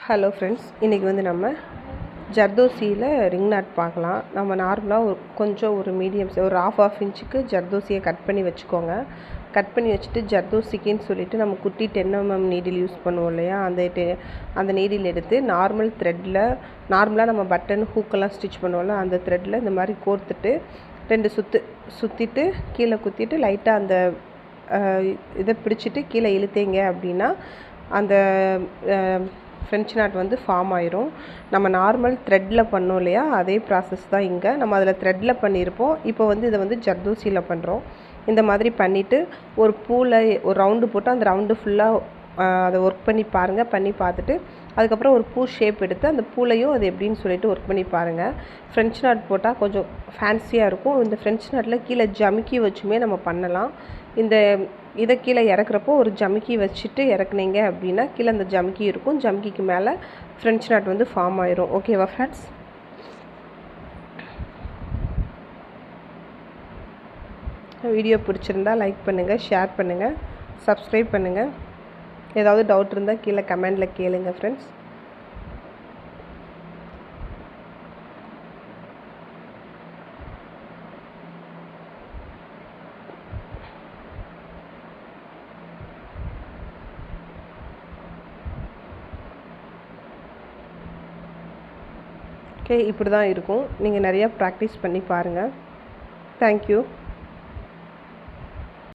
Hello friends, இன்றைக்கி நம்ம ஜர்தோசியில் ring not பார்க்கலாம். நம்ம நார்மலாக ஒரு மீடியம் ஒரு ஆஃப் இன்ச்சுக்கு ஜர்தோசியை கட் பண்ணி வச்சுக்கோங்க. கட் பண்ணி வச்சுட்டு ஜர்தோசிக்குன்னு சொல்லிவிட்டு நம்ம குட்டி 10 mm நீடில் யூஸ் பண்ணுவோம் இல்லையா, அந்த நீடில் எடுத்து நார்மலாக நம்ம பட்டன் ஹூக்கெல்லாம் ஸ்டிச் பண்ணுவோம்ல, அந்த த்ரெட்டில் இந்த மாதிரி கோர்த்துட்டு 2 சுற்றிட்டு கீழே குத்திட்டு லைட்டாக அந்த இதை பிடிச்சிட்டு கீழே இழுத்தீங்க அப்படின்னா அந்த ஃப்ரெஞ்ச் நாட் ஃபார்ம் ஆயிரும். நம்ம நார்மல் த்ரெட்டில் பண்ணோம் இல்லையா, அதே ப்ராசஸ் தான் இங்கே. நம்ம அதில் த்ரெட்டில் பண்ணியிருப்போம். இப்போ இதை ஜர்தோசியில் பண்ணுறோம். இந்த மாதிரி பண்ணிவிட்டு ஒரு பூவில் ஒரு ரவுண்டு போட்டு அந்த ரவுண்டு ஃபுல்லாக அதை ஒர்க் பண்ணி பாருங்கள். பண்ணி பார்த்துட்டு அதுக்கப்புறம் ஒரு பூ ஷேப் எடுத்து அந்த பூலையும் அது எப்படின்னு சொல்லிட்டு ஒர்க் பண்ணி பாருங்கள். ஃப்ரெஞ்ச் நாட் போட்டால் கொஞ்சம் ஃபேன்சியாக இருக்கும். இந்த ஃப்ரெஞ்ச் நாட்டில் கீழே ஜமிக்கி வச்சுமே நம்ம பண்ணலாம். இதை கீழே இறக்குறப்போ ஒரு ஜமிக்கி வச்சுட்டு இறக்குனீங்க அப்படின்னா கீழே அந்த ஜமிக்கி இருக்கும். ஜமிக்கிக்கு மேலே ஃப்ரெஞ்ச் நாட் ஃபார்ம் ஆயிரும். ஓகேவா ஃப்ரெண்ட்ஸ்? வீடியோ பிடிச்சிருந்தா லைக் பண்ணுங்கள், ஷேர் பண்ணுங்கள், சப்ஸ்கிரைப் பண்ணுங்கள். ஏதாவது டவுட் இருந்தால் கீழே கமெண்டில் கேளுங்க ஃப்ரெண்ட்ஸ். ஓகே, இப்படி தான் இருக்கும். நீங்கள் நிறையா ப்ராக்டிஸ் பண்ணி பாருங்கள். தேங்க்யூ.